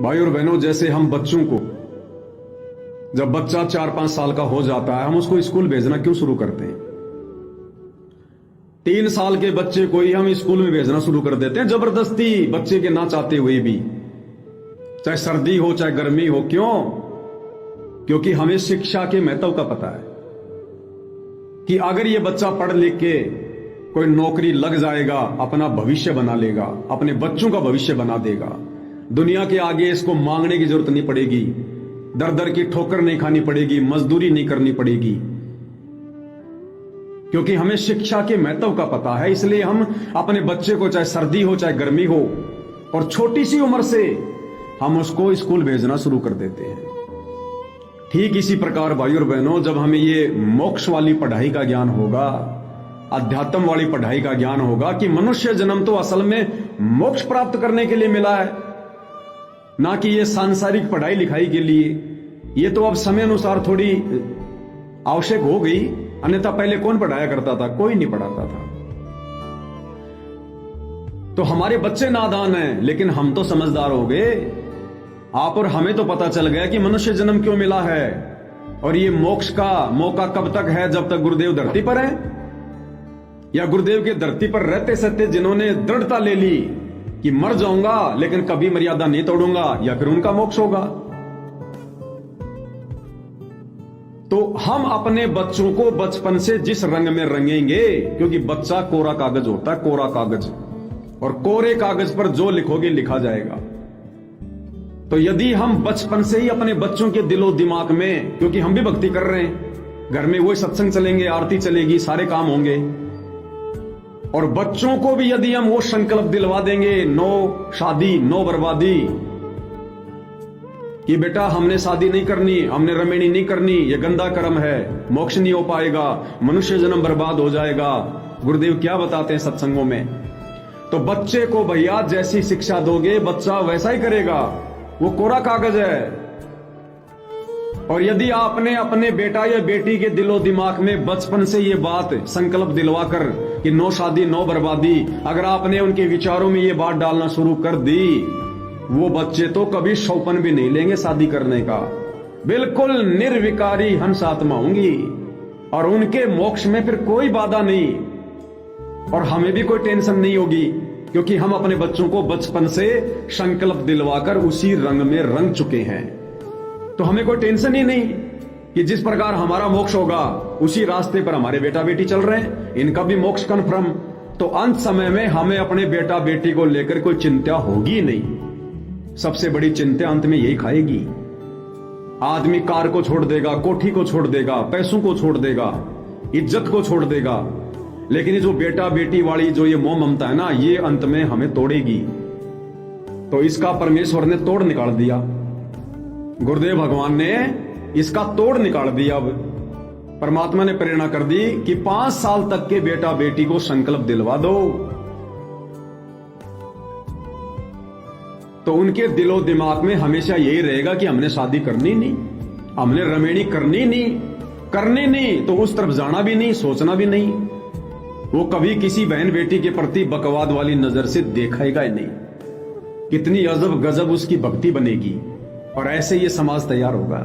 भाई और बहनों, जैसे हम बच्चों को, जब बच्चा 4-5 साल का हो जाता है, हम उसको स्कूल भेजना क्यों शुरू करते हैं? 3 साल के बच्चे को ही हम स्कूल में भेजना शुरू कर देते हैं, जबरदस्ती, बच्चे के ना चाहते हुए भी, चाहे सर्दी हो चाहे गर्मी हो। क्यों? क्योंकि हमें शिक्षा के महत्व का पता है कि अगर ये बच्चा पढ़ लिख के कोई नौकरी लग जाएगा, अपना भविष्य बना लेगा, अपने बच्चों का भविष्य बना देगा, दुनिया के आगे इसको मांगने की जरूरत नहीं पड़ेगी, दर दर की ठोकर नहीं खानी पड़ेगी, मजदूरी नहीं करनी पड़ेगी, क्योंकि हमें शिक्षा के महत्व का पता है। इसलिए हम अपने बच्चे को, चाहे सर्दी हो चाहे गर्मी हो, और छोटी सी उम्र से हम उसको स्कूल भेजना शुरू कर देते हैं। ठीक इसी प्रकार भाई और बहनों, जब हमें ये मोक्ष वाली पढ़ाई का ज्ञान होगा, अध्यात्म वाली पढ़ाई का ज्ञान होगा कि मनुष्य जन्म तो असल में मोक्ष प्राप्त करने के लिए मिला है, ना कि ये सांसारिक पढ़ाई लिखाई के लिए। ये तो अब समय अनुसार थोड़ी आवश्यक हो गई, अन्यथा पहले कौन पढ़ाया करता था? कोई नहीं पढ़ाता था। तो हमारे बच्चे नादान हैं, लेकिन हम तो समझदार हो गए। आप और हमें तो पता चल गया कि मनुष्य जन्म क्यों मिला है, और ये मोक्ष का मौका कब तक है? जब तक गुरुदेव धरती पर हैं, या गुरुदेव के धरती पर रहते सत्य जिन्होंने दृढ़ता ले ली कि मर जाऊंगा लेकिन कभी मर्यादा नहीं तोड़ूंगा, या फिर उनका मोक्ष होगा। तो हम अपने बच्चों को बचपन से जिस रंग में रंगेंगे, क्योंकि बच्चा कोरा कागज होता है, कोरा कागज, और कोरे कागज पर जो लिखोगे लिखा जाएगा। तो यदि हम बचपन से ही अपने बच्चों के दिलो दिमाग में, क्योंकि हम भी भक्ति कर रहे हैं, घर में वही सत्संग चलेंगे, आरती चलेगी, सारे काम होंगे, और बच्चों को भी यदि हम वो संकल्प दिलवा देंगे, नो शादी नो बर्बादी, कि बेटा हमने शादी नहीं करनी, हमने रमेणी नहीं करनी, ये गंदा कर्म है, मोक्ष नहीं हो पाएगा, मनुष्य जन्म बर्बाद हो जाएगा, गुरुदेव क्या बताते हैं सत्संगों में। तो बच्चे को भैया जैसी शिक्षा दोगे, बच्चा वैसा ही करेगा, वो कोरा कागज है। और यदि आपने अपने बेटा या बेटी के दिलो दिमाग में बचपन से ये बात संकल्प दिलवाकर कि नो शादी नो बर्बादी, अगर आपने उनके विचारों में ये बात डालना शुरू कर दी, वो बच्चे तो कभी शौपन भी नहीं लेंगे शादी करने का, बिल्कुल निर्विकारी हंस आत्मा होंगी, और उनके मोक्ष में फिर कोई बाधा नहीं, और हमें भी कोई टेंशन नहीं होगी, क्योंकि हम अपने बच्चों को बचपन से संकल्प दिलवाकर उसी रंग में रंग चुके हैं। तो हमें कोई टेंशन ही नहीं कि जिस प्रकार हमारा मोक्ष होगा उसी रास्ते पर हमारे बेटा बेटी चल रहे हैं, इनका भी मोक्ष कन्फर्म। तो अंत समय में हमें अपने बेटा बेटी को लेकर कोई चिंता होगी नहीं। सबसे बड़ी चिंता अंत में यही खाएगी। आदमी कार को छोड़ देगा, कोठी को छोड़ देगा, पैसों को छोड़ देगा, इज्जत को छोड़ देगा, लेकिन ये जो बेटा बेटी वाली जो ये मोह ममता है ना, ये अंत में हमें तोड़ेगी। तो इसका परमेश्वर ने तोड़ निकाल दिया, गुरुदेव भगवान ने इसका तोड़ निकाल दिया। अब परमात्मा ने प्रेरणा कर दी कि 5 साल तक के बेटा बेटी को संकल्प दिलवा दो, तो उनके दिलो दिमाग में हमेशा यही रहेगा कि हमने शादी करनी नहीं, हमने रमेणी करनी नहीं, तो उस तरफ जाना भी नहीं, सोचना भी नहीं। वो कभी किसी बहन बेटी के प्रति बकवाद वाली नजर से देखेगा ही नहीं। कितनी अजब गजब उसकी भक्ति बनेगी, और ऐसे ये समाज तैयार होगा।